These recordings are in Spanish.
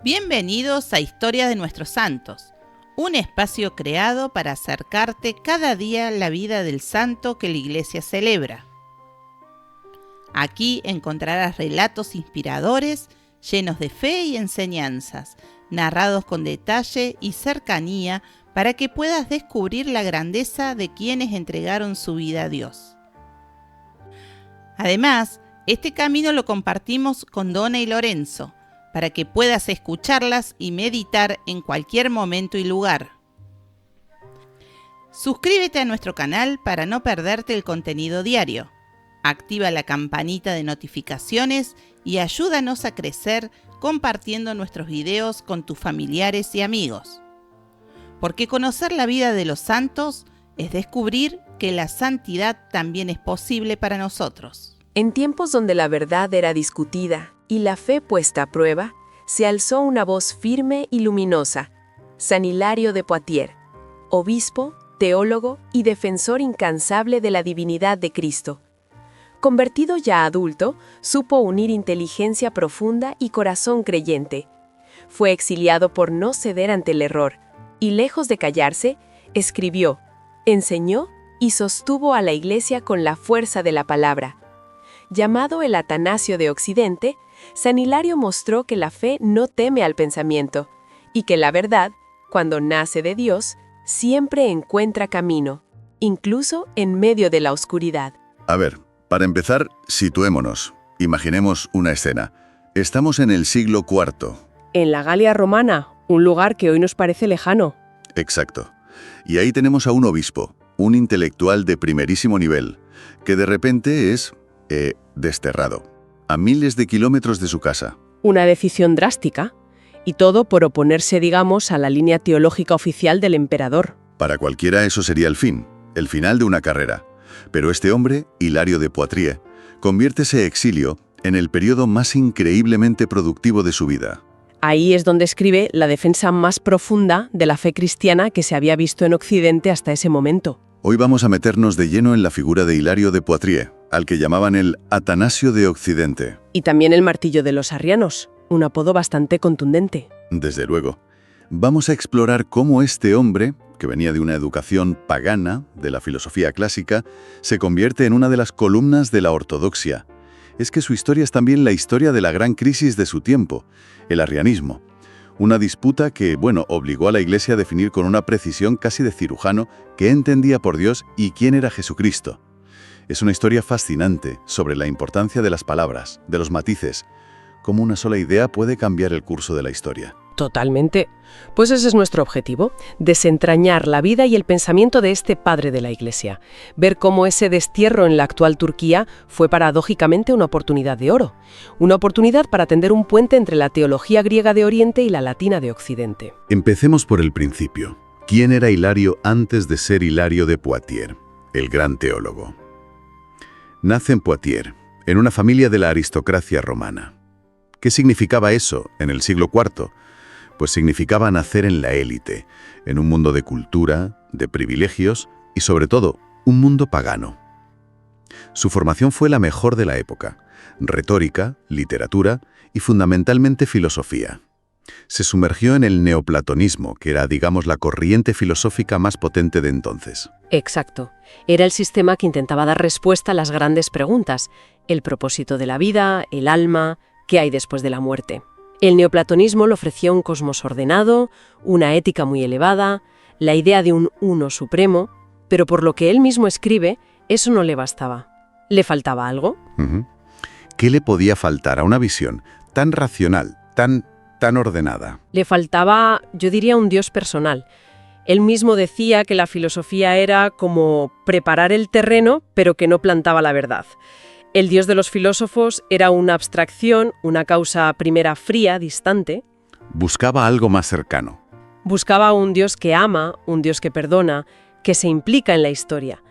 Bienvenidos a Historia de Nuestros Santos, un espacio creado para acercarte cada día la vida del santo que la Iglesia celebra. Aquí encontrarás relatos inspiradores, llenos de fe y enseñanzas, narrados con detalle y cercanía para que puedas descubrir la grandeza de quienes entregaron su vida a Dios. Además, este camino lo compartimos con Donna y Lorenzo, para que puedas escucharlas y meditar en cualquier momento y lugar. Suscríbete a nuestro canal para no perderte el contenido diario. Activa la campanita de notificaciones y ayúdanos a crecer compartiendo nuestros videos con tus familiares y amigos. Porque conocer la vida de los santos es descubrir que la santidad también es posible para nosotros. En tiempos donde la verdad era discutida y la fe puesta a prueba, se alzó una voz firme y luminosa: San Hilario de Poitiers, obispo, teólogo y defensor incansable de la divinidad de Cristo. Convertido ya adulto, supo unir inteligencia profunda y corazón creyente. Fue exiliado por no ceder ante el error, y lejos de callarse, escribió, enseñó y sostuvo a la Iglesia con la fuerza de la palabra. Llamado el Atanasio de Occidente, San Hilario mostró que la fe no teme al pensamiento, y que la verdad, cuando nace de Dios, siempre encuentra camino, incluso en medio de la oscuridad. A ver, para empezar, situémonos. Imaginemos una escena. Estamos en el siglo IV. En la Galia romana, un lugar que hoy nos parece lejano. Exacto. Y ahí tenemos a un obispo, un intelectual de primerísimo nivel, que de repente es desterrado, a miles de kilómetros de su casa. Una decisión drástica, y todo por oponerse, digamos, a la línea teológica oficial del emperador. Para cualquiera eso sería el final de una carrera. Pero este hombre, Hilario de Poitiers, convierte ese exilio en el periodo más increíblemente productivo de su vida. Ahí es donde escribe la defensa más profunda de la fe cristiana que se había visto en Occidente hasta ese momento. Hoy vamos a meternos de lleno en la figura de Hilario de Poitiers, al que llamaban el Atanasio de Occidente. Y también el martillo de los arrianos, un apodo bastante contundente. Desde luego. Vamos a explorar cómo este hombre, que venía de una educación pagana, de la filosofía clásica, se convierte en una de las columnas de la ortodoxia. Es que su historia es también la historia de la gran crisis de su tiempo, el arrianismo. Una disputa que, obligó a la Iglesia a definir con una precisión casi de cirujano qué entendía por Dios y quién era Jesucristo. Es una historia fascinante sobre la importancia de las palabras, de los matices, cómo una sola idea puede cambiar el curso de la historia. Totalmente. Pues ese es nuestro objetivo, desentrañar la vida y el pensamiento de este padre de la Iglesia, ver cómo ese destierro en la actual Turquía fue paradójicamente una oportunidad de oro, una oportunidad para tender un puente entre la teología griega de Oriente y la latina de Occidente. Empecemos por el principio. ¿Quién era Hilario antes de ser Hilario de Poitiers, el gran teólogo? Nace en Poitiers, en una familia de la aristocracia romana. ¿Qué significaba eso en el siglo IV? Pues significaba nacer en la élite, en un mundo de cultura, de privilegios y sobre todo, un mundo pagano. Su formación fue la mejor de la época: retórica, literatura y fundamentalmente filosofía. Se sumergió en el neoplatonismo, que era, digamos, la corriente filosófica más potente de entonces. Exacto. Era el sistema que intentaba dar respuesta a las grandes preguntas: el propósito de la vida, el alma, ¿qué hay después de la muerte? El neoplatonismo le ofrecía un cosmos ordenado, una ética muy elevada, la idea de un uno supremo, pero por lo que él mismo escribe, eso no le bastaba. ¿Le faltaba algo? ¿Qué le podía faltar a una visión tan racional, tan ordenada? Le faltaba, yo diría, un Dios personal. Él mismo decía que la filosofía era como preparar el terreno, pero que no plantaba la verdad. El Dios de los filósofos era una abstracción, una causa primera fría, distante. Buscaba algo más cercano. Buscaba un Dios que ama, un Dios que perdona, que se implica en la historia.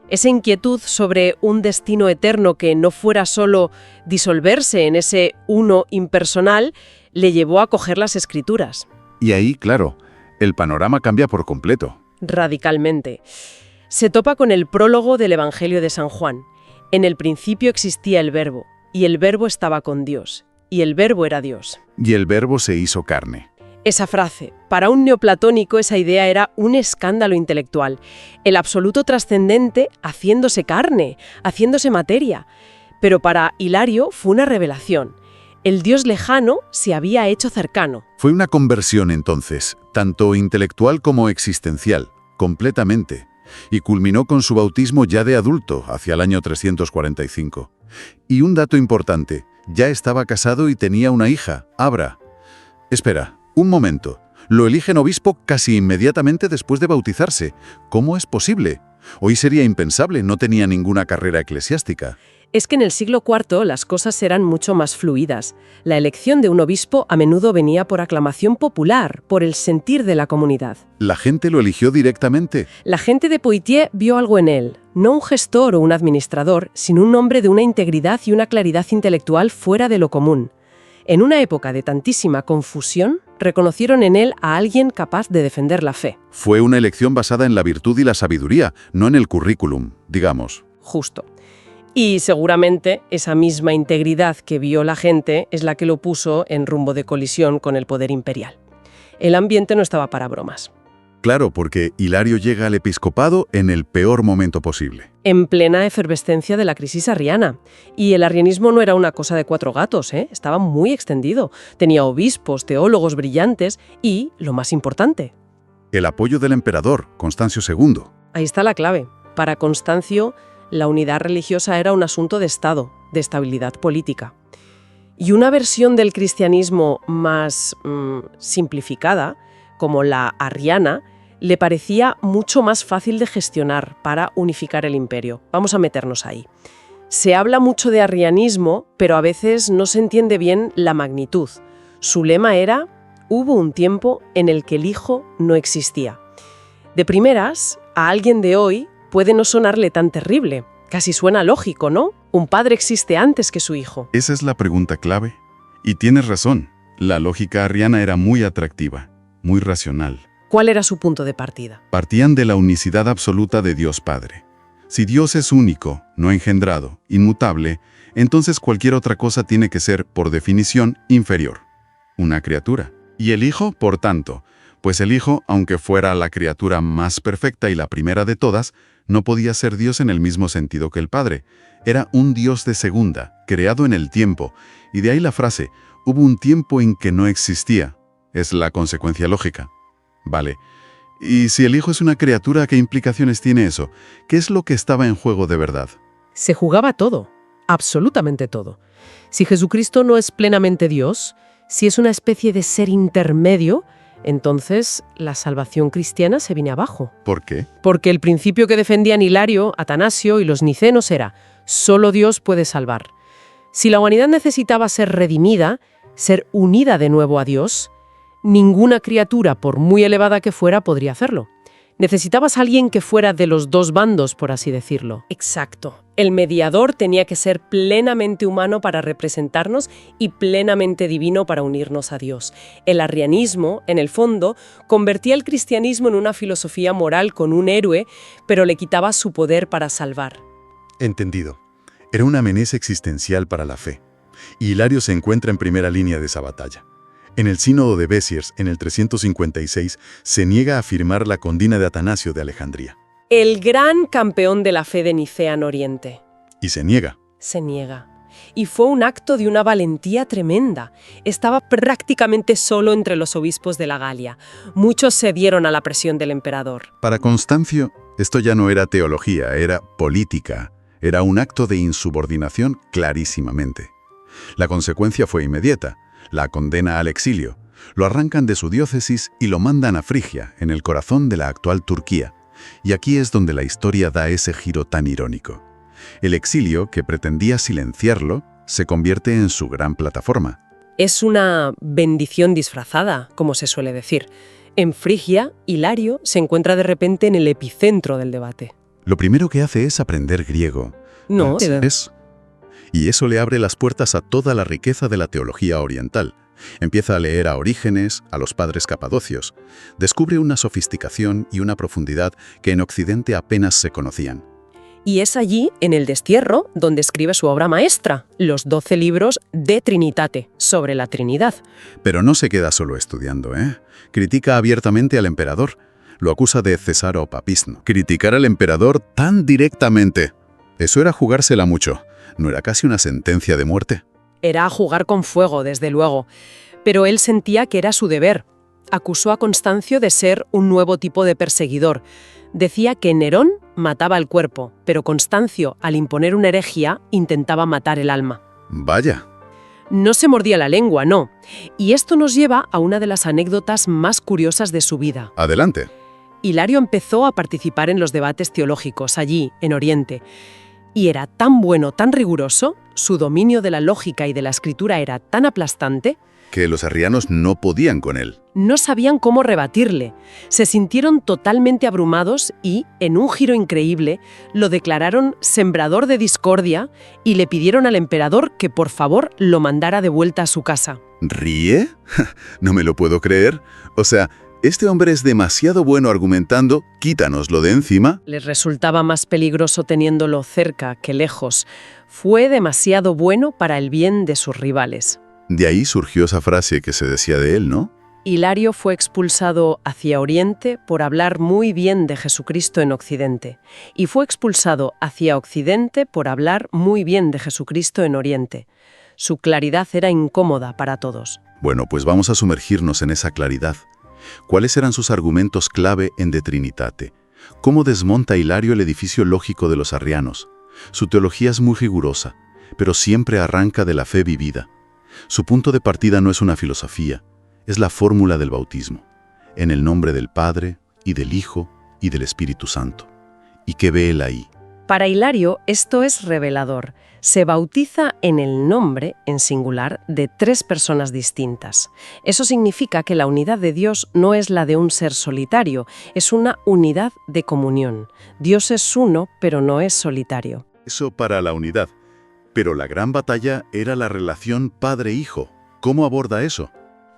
Esa inquietud sobre un destino eterno que no fuera solo disolverse en ese uno impersonal le llevó a coger las Escrituras. Y ahí, claro, el panorama cambia por completo. Radicalmente. Se topa con el prólogo del Evangelio de San Juan. En el principio existía el Verbo, y el Verbo estaba con Dios, y el Verbo era Dios. Y el Verbo se hizo carne. Esa frase, para un neoplatónico esa idea era un escándalo intelectual. El absoluto trascendente haciéndose carne, haciéndose materia. Pero para Hilario fue una revelación. El Dios lejano se había hecho cercano. Fue una conversión entonces, tanto intelectual como existencial, completamente. Y culminó con su bautismo ya de adulto, hacia el año 345. Y un dato importante, ya estaba casado y tenía una hija, Abra. Espera, un momento. Lo eligen obispo casi inmediatamente después de bautizarse. ¿Cómo es posible? Hoy sería impensable, no tenía ninguna carrera eclesiástica. Es que en el siglo IV las cosas eran mucho más fluidas. La elección de un obispo a menudo venía por aclamación popular, por el sentir de la comunidad. ¿La gente lo eligió directamente? La gente de Poitiers vio algo en él, no un gestor o un administrador, sino un hombre de una integridad y una claridad intelectual fuera de lo común. En una época de tantísima confusión, reconocieron en él a alguien capaz de defender la fe. Fue una elección basada en la virtud y la sabiduría, no en el currículum, digamos. Justo. Y seguramente esa misma integridad que vio la gente es la que lo puso en rumbo de colisión con el poder imperial. El ambiente no estaba para bromas. Claro, porque Hilario llega al episcopado en el peor momento posible. En plena efervescencia de la crisis arriana. Y el arrianismo no era una cosa de cuatro gatos, ¿eh? Estaba muy extendido. Tenía obispos, teólogos brillantes y, lo más importante, El apoyo del emperador, Constancio II. ahí está la clave. Para Constancio, la unidad religiosa era un asunto de Estado, de estabilidad política. Y una versión del cristianismo más simplificada, como la arriana, le parecía mucho más fácil de gestionar para unificar el imperio. Vamos a meternos ahí. Se habla mucho de arrianismo, pero a veces no se entiende bien la magnitud. Su lema era: hubo un tiempo en el que el Hijo no existía. De primeras, a alguien de hoy puede no sonarle tan terrible. Casi suena lógico, ¿no? Un padre existe antes que su hijo. Esa es la pregunta clave. Y tienes razón, la lógica arriana era muy atractiva, muy racional. ¿Cuál era su punto de partida? Partían de la unicidad absoluta de Dios Padre. Si Dios es único, no engendrado, inmutable, entonces cualquier otra cosa tiene que ser, por definición, inferior. Una criatura. Y el Hijo, por tanto, pues el Hijo, aunque fuera la criatura más perfecta y la primera de todas, no podía ser Dios en el mismo sentido que el Padre. Era un Dios de segunda, creado en el tiempo, y de ahí la frase, hubo un tiempo en que no existía. Es la consecuencia lógica. Vale. Y si el Hijo es una criatura, ¿qué implicaciones tiene eso? ¿Qué es lo que estaba en juego de verdad? Se jugaba todo, absolutamente todo. Si Jesucristo no es plenamente Dios, si es una especie de ser intermedio, entonces la salvación cristiana se viene abajo. ¿Por qué? Porque el principio que defendían Hilario, Atanasio y los nicenos era: solo Dios puede salvar. Si la humanidad necesitaba ser redimida, ser unida de nuevo a Dios, ninguna criatura, por muy elevada que fuera, podría hacerlo. Necesitabas a alguien que fuera de los dos bandos, por así decirlo. Exacto. El mediador tenía que ser plenamente humano para representarnos y plenamente divino para unirnos a Dios. El arrianismo, en el fondo, convertía el cristianismo en una filosofía moral con un héroe, pero le quitaba su poder para salvar. Entendido. Era una amenaza existencial para la fe. Y Hilario se encuentra en primera línea de esa batalla. En el Sínodo de Béziers, en el 356, se niega a afirmar la condena de Atanasio de Alejandría. El gran campeón de la fe de Nicea en Oriente. Y se niega. Se niega. Y fue un acto de una valentía tremenda. Estaba prácticamente solo entre los obispos de la Galia. Muchos cedieron a la presión del emperador. Para Constancio, esto ya no era teología, era política. Era un acto de insubordinación clarísimamente. La consecuencia fue inmediata. La condena al exilio. Lo arrancan de su diócesis y lo mandan a Frigia, en el corazón de la actual Turquía. Y aquí es donde la historia da ese giro tan irónico. El exilio, que pretendía silenciarlo, se convierte en su gran plataforma. Es una bendición disfrazada, como se suele decir. En Frigia, Hilario se encuentra de repente en el epicentro del debate. Lo primero que hace es aprender griego. No, Y eso le abre las puertas a toda la riqueza de la teología oriental. Empieza a leer a Orígenes, a los padres capadocios. Descubre una sofisticación y una profundidad que en Occidente apenas se conocían. Y es allí, en el destierro, donde escribe su obra maestra, los 12 libros de Trinitate, sobre la Trinidad. Pero no se queda solo estudiando, ¿eh? Critica abiertamente al emperador. Lo acusa de cesaropapismo. Criticar al emperador tan directamente. Eso era jugársela mucho. ¿No era casi una sentencia de muerte? Era jugar con fuego, desde luego. Pero él sentía que era su deber. Acusó a Constancio de ser un nuevo tipo de perseguidor. Decía que Nerón mataba el cuerpo, pero Constancio, al imponer una herejía, intentaba matar el alma. Vaya. No se mordía la lengua, no. Y esto nos lleva a una de las anécdotas más curiosas de su vida. Adelante. Hilario empezó a participar en los debates teológicos allí, en Oriente. Y era tan bueno, tan riguroso, su dominio de la lógica y de la escritura era tan aplastante, Que los arrianos no podían con él. no sabían cómo rebatirle. Se sintieron totalmente abrumados y, en un giro increíble, lo declararon sembrador de discordia y le pidieron al emperador que por favor lo mandara de vuelta a su casa. ¿Ríe? No me lo puedo creer. O sea, este hombre es demasiado bueno argumentando, quítanoslo de encima. Les resultaba más peligroso teniéndolo cerca que lejos. Fue demasiado bueno para el bien de sus rivales. De ahí surgió esa frase que se decía de él, ¿no? Hilario fue expulsado hacia Oriente por hablar muy bien de Jesucristo en Occidente, y fue expulsado hacia Occidente por hablar muy bien de Jesucristo en Oriente. Su claridad era incómoda para todos. Bueno, pues vamos a sumergirnos en esa claridad. ¿Cuáles eran sus argumentos clave en De Trinitate? ¿Cómo desmonta Hilario el edificio lógico de los arrianos? Su teología es muy rigurosa, pero siempre arranca de la fe vivida. Su punto de partida no es una filosofía, es la fórmula del bautismo, en el nombre del Padre, y del Hijo, y del Espíritu Santo. ¿Y qué ve él ahí? Para Hilario esto es revelador. Se bautiza en el nombre, en singular, de 3 personas distintas. Eso significa que la unidad de Dios no es la de un ser solitario, es una unidad de comunión. Dios es uno, pero no es solitario. Eso para la unidad. Pero la gran batalla era la relación padre-hijo. ¿Cómo aborda eso?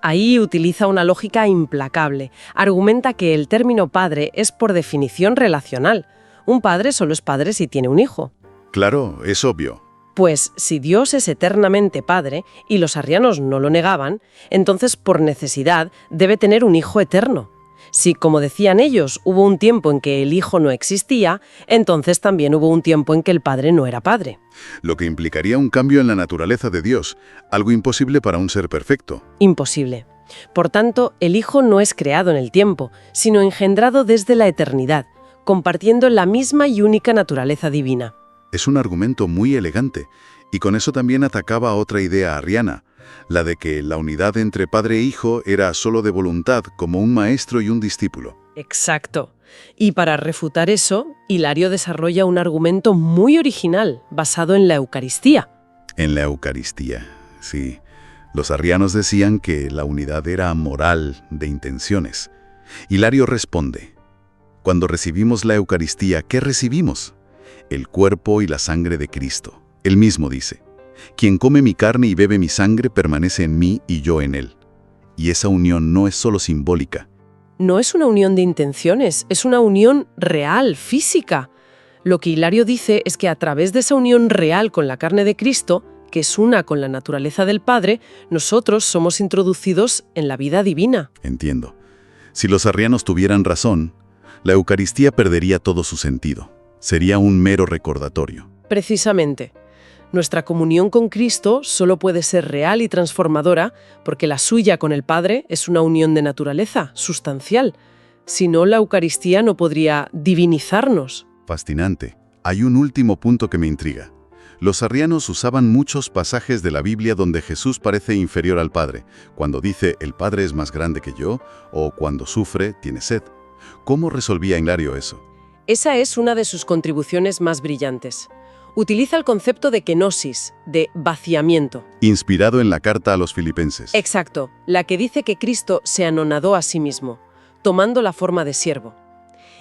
Ahí utiliza una lógica implacable. Argumenta que el término padre es por definición relacional. Un padre solo es padre si tiene un hijo. Claro, es obvio. Pues si Dios es eternamente padre, y los arrianos no lo negaban, entonces por necesidad debe tener un hijo eterno. Si, como decían ellos, hubo un tiempo en que el hijo no existía, entonces también hubo un tiempo en que el padre no era padre. Lo que implicaría un cambio en la naturaleza de Dios, algo imposible para un ser perfecto. Imposible. Por tanto, el hijo no es creado en el tiempo, sino engendrado desde la eternidad, compartiendo la misma y única naturaleza divina. Es un argumento muy elegante, y con eso también atacaba a otra idea arriana, la de que la unidad entre padre e hijo era solo de voluntad, como un maestro y un discípulo. Exacto. Y para refutar eso, Hilario desarrolla un argumento muy original, basado en la Eucaristía. En la Eucaristía, sí. Los arrianos decían que la unidad era moral, de intenciones. Hilario responde: cuando recibimos la Eucaristía, ¿qué recibimos? El cuerpo y la sangre de Cristo. Él mismo dice: quien come mi carne y bebe mi sangre permanece en mí y yo en él. Y esa unión no es solo simbólica. No es una unión de intenciones, es una unión real, física. Lo que Hilario dice es que a través de esa unión real con la carne de Cristo, que es una con la naturaleza del Padre, nosotros somos introducidos en la vida divina. Entiendo. Si los arrianos tuvieran razón, la Eucaristía perdería todo su sentido. Sería un mero recordatorio. Precisamente. Nuestra comunión con Cristo solo puede ser real y transformadora porque la suya con el Padre es una unión de naturaleza, sustancial. Si no, la Eucaristía no podría divinizarnos. Fascinante. Hay un último punto que me intriga. Los arrianos usaban muchos pasajes de la Biblia donde Jesús parece inferior al Padre, cuando dice «el Padre es más grande que yo» o cuando sufre, tiene sed. ¿Cómo resolvía Hilario eso? Esa es una de sus contribuciones más brillantes. Utiliza el concepto de kenosis, de vaciamiento. Inspirado en la carta a los filipenses. Exacto, la que dice que Cristo se anonadó a sí mismo, tomando la forma de siervo.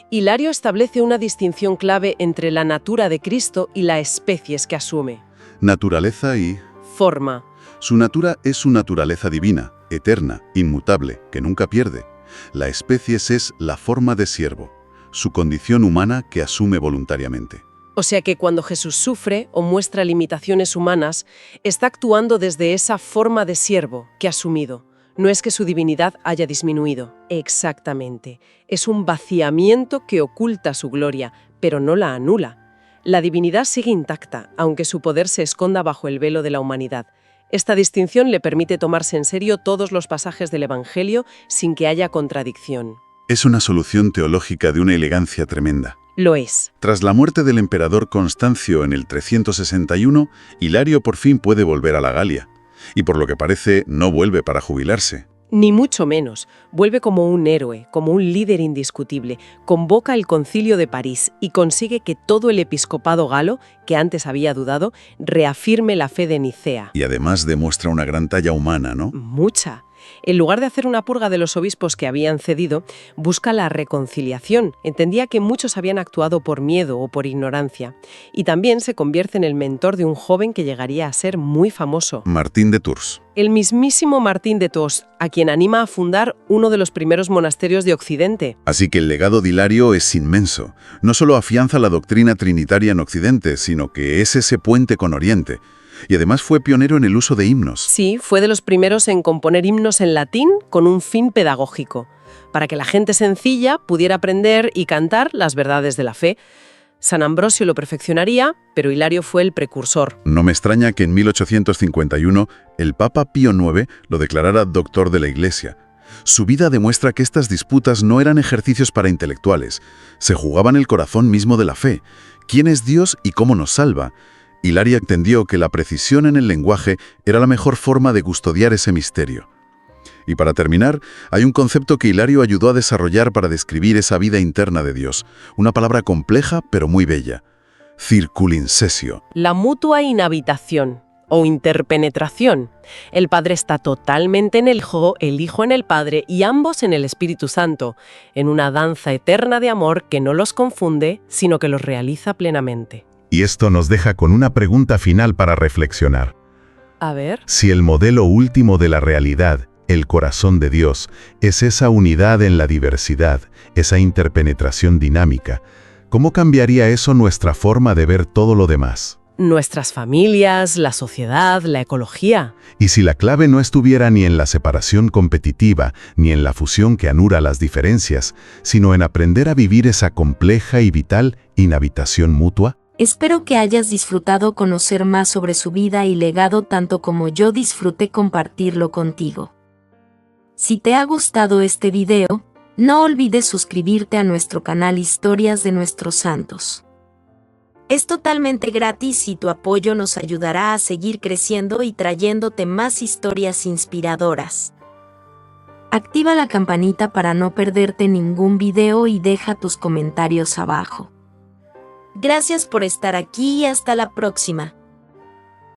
Hilario establece una distinción clave entre la natura de Cristo y la especies que asume. Naturaleza y Forma. Su natura es su naturaleza divina, eterna, inmutable, que nunca pierde. La especies es la forma de siervo, su condición humana que asume voluntariamente. O sea que cuando Jesús sufre o muestra limitaciones humanas, está actuando desde esa forma de siervo que ha asumido. No es que su divinidad haya disminuido. Exactamente. Es un vaciamiento que oculta su gloria, pero no la anula. La divinidad sigue intacta, aunque su poder se esconda bajo el velo de la humanidad. Esta distinción le permite tomarse en serio todos los pasajes del Evangelio sin que haya contradicción. Es una solución teológica de una elegancia tremenda. Lo es. Tras la muerte del emperador Constancio en el 361, Hilario por fin puede volver a la Galia. Y por lo que parece, no vuelve para jubilarse. Ni mucho menos. Vuelve como un héroe, como un líder indiscutible. Convoca el Concilio de París y consigue que todo el episcopado galo, que antes había dudado, reafirme la fe de Nicea. Y además demuestra una gran talla humana, ¿no? Mucha. En lugar de hacer una purga de los obispos que habían cedido, busca la reconciliación. Entendía que muchos habían actuado por miedo o por ignorancia. Y también se convierte en el mentor de un joven que llegaría a ser muy famoso. Martín de Tours. El mismísimo Martín de Tours, a quien anima a fundar uno de los primeros monasterios de Occidente. Así que el legado de Hilario es inmenso. No solo afianza la doctrina trinitaria en Occidente, sino que es ese puente con Oriente. Y además fue pionero en el uso de himnos. Sí, fue de los primeros en componer himnos en latín con un fin pedagógico, para que la gente sencilla pudiera aprender y cantar las verdades de la fe. San Ambrosio lo perfeccionaría, pero Hilario fue el precursor. No me extraña que en 1851 el Papa Pío IX lo declarara doctor de la Iglesia. Su vida demuestra que estas disputas no eran ejercicios para intelectuales. Se jugaban el corazón mismo de la fe. ¿Quién es Dios y cómo nos salva? Hilario entendió que la precisión en el lenguaje era la mejor forma de custodiar ese misterio. Y para terminar, hay un concepto que Hilario ayudó a desarrollar para describir esa vida interna de Dios. Una palabra compleja, pero muy bella. Circulincesio. La mutua inhabitación o interpenetración. El Padre está totalmente en el Hijo en el Padre y ambos en el Espíritu Santo, en una danza eterna de amor que no los confunde, sino que los realiza plenamente. Y esto nos deja con una pregunta final para reflexionar. A ver. Si el modelo último de la realidad, el corazón de Dios, es esa unidad en la diversidad, esa interpenetración dinámica, ¿cómo cambiaría eso nuestra forma de ver todo lo demás? Nuestras familias, la sociedad, la ecología. Y si la clave no estuviera ni en la separación competitiva, ni en la fusión que anula las diferencias, sino en aprender a vivir esa compleja y vital inhabitación mutua. Espero que hayas disfrutado conocer más sobre su vida y legado tanto como yo disfruté compartirlo contigo. Si te ha gustado este video, no olvides suscribirte a nuestro canal Historias de Nuestros Santos. Es totalmente gratis y tu apoyo nos ayudará a seguir creciendo y trayéndote más historias inspiradoras. Activa la campanita para no perderte ningún video y deja tus comentarios abajo. Gracias por estar aquí y hasta la próxima.